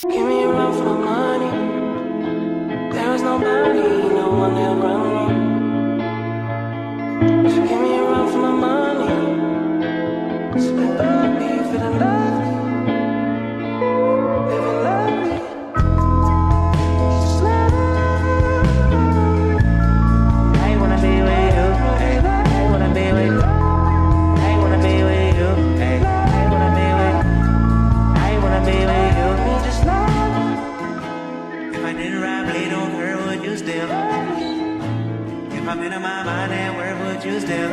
Give me a run for the money. There is nobody, no one that run me. So give me a run for my money. Spend me, feeling lovely, living lovely. I wanna be with you. Ay, I wanna be with you. I wanna be with you. Ay, I wanna be with you. I wanna be with you. Me just love. If I didn't ride, bleed on her, would you still? If I'm in my mind and where would you still?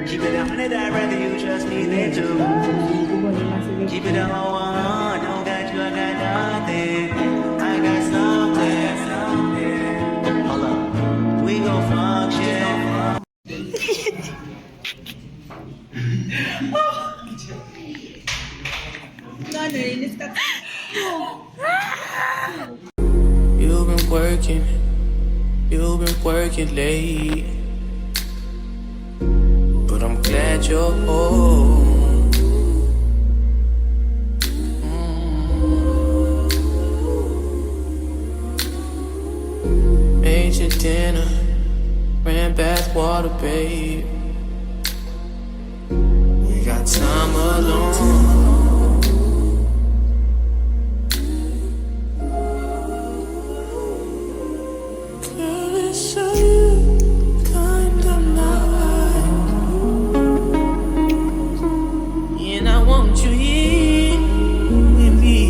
Keep it 100, I'd rather you trust me than to. Keep it a whole 100, don't got you, I got nothing. I got something. Hold up, we gon' function. You've been working late, but I'm glad you're home. Made your dinner, ran bath water, babe. We got time alone. And I want you here with me.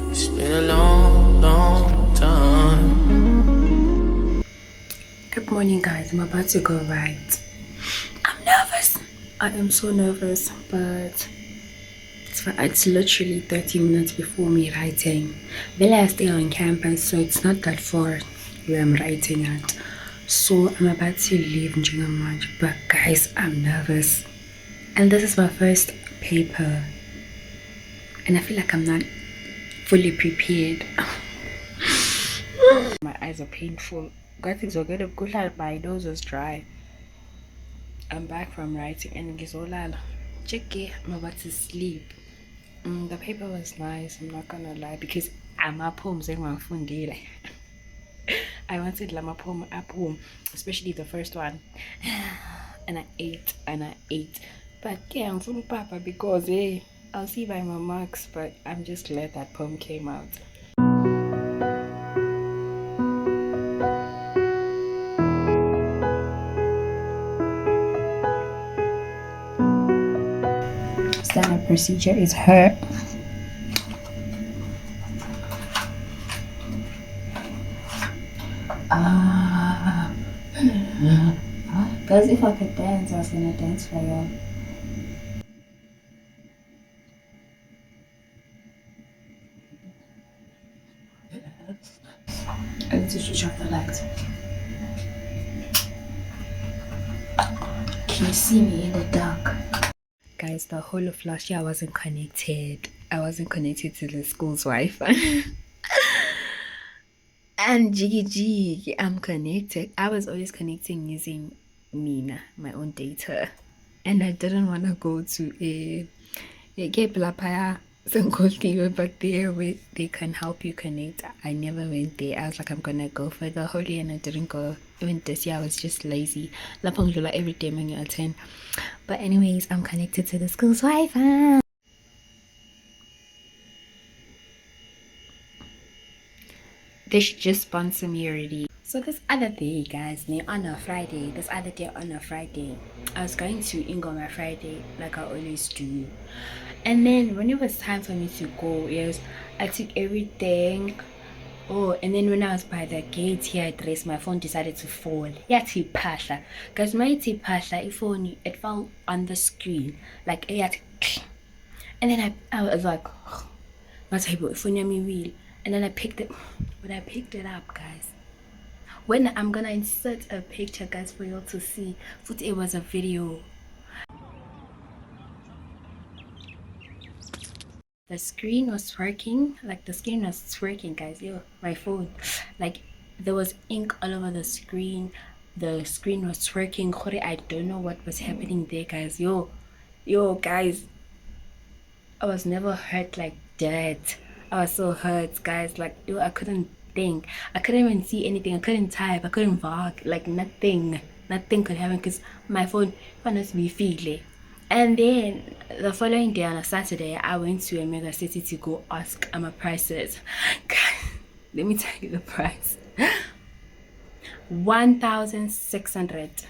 It's been a long, long time. Good morning, guys. I'm about to go write. I'm nervous. I am so nervous, but it's literally 30 minutes before me writing. Villa I stay on campus, so it's not that far where I'm writing at. So I'm about to leave Njengamaj, but guys, I'm nervous. And this is my first paper, and I feel like I'm not fully prepared. My eyes are painful. God, things are good. My nose is dry. I'm back from writing and Gizolala. Check it, I'm about to sleep. The paper was nice, I'm not gonna lie, because I'm up home saying my phone daily. I wanted my poem up home, especially the first one. And I ate. But yeah, I'm from Papa because I'll see by my marks, but I'm just glad that poem came out. Standard procedure is her. Guys, if I could dance, I was gonna dance for you. I need to switch off the light. Can you see me in the dark? Guys, the whole of last year I wasn't connected to the school's Wi-Fi. And jiggy, I'm connected. I was always connecting using Mina, my own data, and I didn't want to go to a Plapaya, but there they can help you connect. I never went there. I was like, I'm gonna go for the whole year, and I didn't go. Even this year I was just lazy. Lapangula every day when you attend. But anyways, I'm connected to the school's Wi-Fi. They should just sponsor me already. So this other day, guys, on a Friday, I was going to Ingo on my Friday, like I always do. And then when it was time for me to go, yes, I took everything. Oh, and then when I was by the gate here at race, my phone decided to fall. Yeah, pasha. Guys, my pasha, phone, it fell on the screen. Like, and then I was like, what's my phone me wheel? And then I picked it up, guys. When I'm gonna insert a picture, guys, for you all to see. But it was a video. The screen was working, guys. Yo, my phone, like there was ink all over the screen. the screen was twerking. I don't know what was happening there, guys. Yo guys, I was never hurt like that. I was so hurt, guys. Like, yo, I couldn't think. I couldn't even see anything. I couldn't type. I couldn't vlog. Like, nothing could happen because my phone wanted to be feedly. And then the following day on a Saturday, I went to a mega city to go ask my prices. Guys, let me tell you the price. 1,600.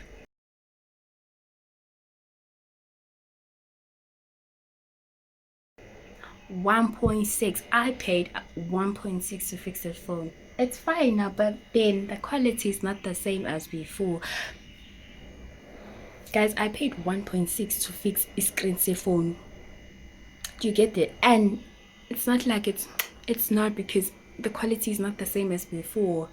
1.6. I paid 1.6 to fix the phone. It's fine now, but then the quality is not the same as before. Guys, I paid 1.6 to fix a screen phone. Do you get it? And it's not like it's not, because the quality is not the same as before.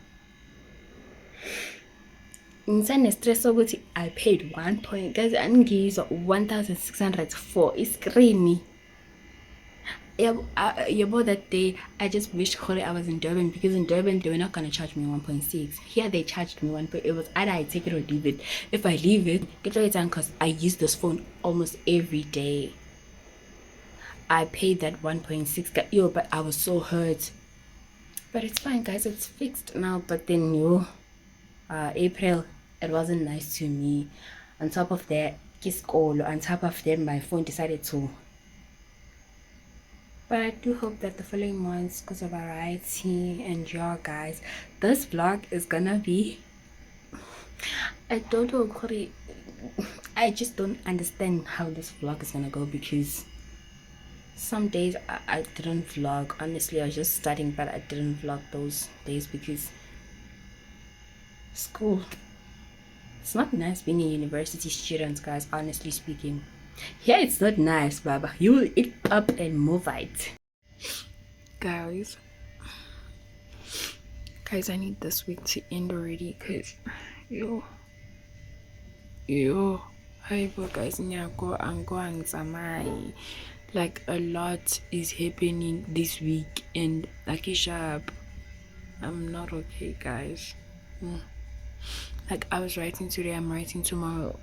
Insane stress ukuthi I paid 1 point. Guys, angizwa 1,600 for a screen. Yeah, that day I just wished I was in Durban, because in Durban they were not gonna charge me 1.6. Here they charged me 1. It was either I take it or leave it. If I leave it, get it done, because I use this phone almost every day. I paid that 1.6. Yo, but I was so hurt. But it's fine, guys. It's fixed now. But then April, it wasn't nice to me. On top of that, on top of that, my phone decided to. But I do hope that the following months, because of variety and y'all guys, this vlog is gonna be, I don't know, I just don't understand how this vlog is gonna go, because some days I didn't vlog. Honestly, I was just studying, but I didn't vlog those days because school. It's not nice being a university student, guys, honestly speaking. Yeah, it's not nice, Baba. You will eat up and move it. Guys, I need this week to end already, because yo, hi, guys, like a lot is happening this week, and like sharp, I'm not okay, guys. Like, I was writing today, I'm writing tomorrow.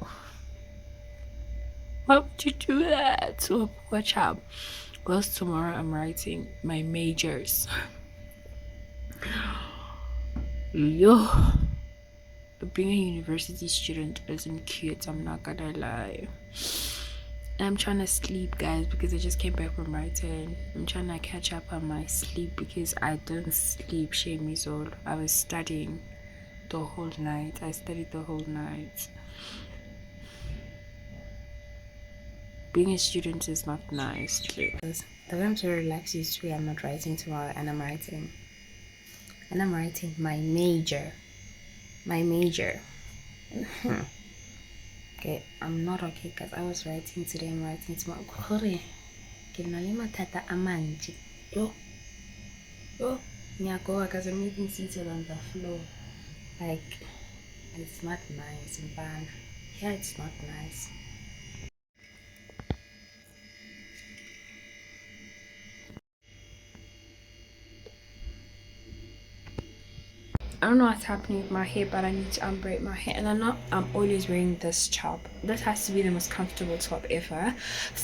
Why would you do that? So watch out, because tomorrow I'm writing my majors. Yo, being a university student isn't cute, I'm not gonna lie. I'm trying to sleep, guys, because I just came back from writing. I'm trying to catch up on my sleep, because I didn't sleep. Shame is all. I was studying the whole night. I studied the whole night. Being a student is not nice. The way I'm so relaxed is today. I'm not writing tomorrow, and I'm writing my major. Okay, I'm not okay, because I was writing today, I'm writing tomorrow. Yo, because I'm even seated on the floor. Like, it's not nice, man. Yeah, it's not nice. I don't know what's happening with my hair, but I need to unbraid my hair. And I'm always wearing this top. This has to be the most comfortable top ever.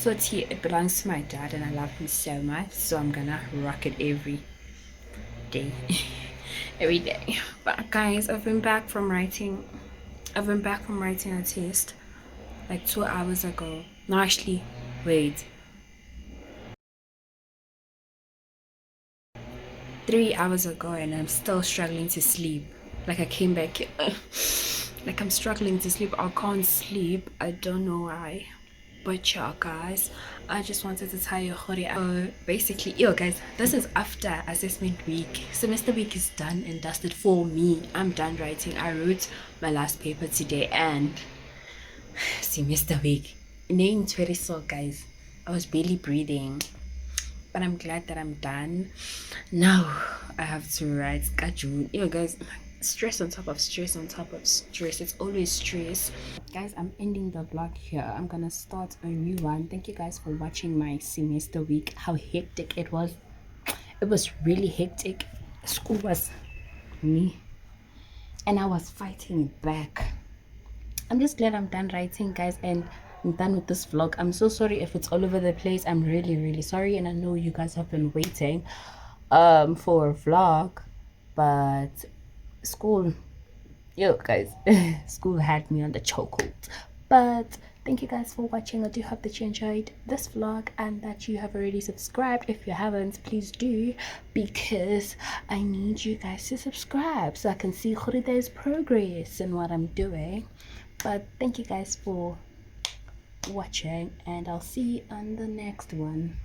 It belongs to my dad, and I love him so much, so I'm gonna rock it every day. Every day. But guys, I've been back from writing a test like 2 hours ago. No, actually, wait, 3 hours ago, and I'm still struggling to sleep. Like, I came back like I'm struggling to sleep. I can't sleep. I don't know why. But yeah, guys, I just wanted to tell you, basically, guys, this is after assessment week. Semester week is done and dusted for me. I'm done writing. I wrote my last paper today, and semester week. Name's very sore, guys. I was barely breathing. But I'm glad that I'm done. Now I have to write schedule. Guys, stress on top of stress on top of stress. It's always stress. Guys, I'm ending the vlog here. I'm gonna start a new one. Thank you guys for watching my semester week. How hectic it was. It was really hectic. School was me, and I was fighting it back. I'm just glad I'm done writing, guys, and I'm done with this vlog. I'm so sorry if it's all over the place. I'm really, really sorry, and I know you guys have been waiting for a vlog, but school, yo guys, school had me on the chokehold. But thank you guys for watching. I do hope that you enjoyed this vlog and that you have already subscribed. If you haven't, please do, because I need you guys to subscribe so I can see Khuride's progress and what I'm doing. But thank you guys for watching, and I'll see you on the next one.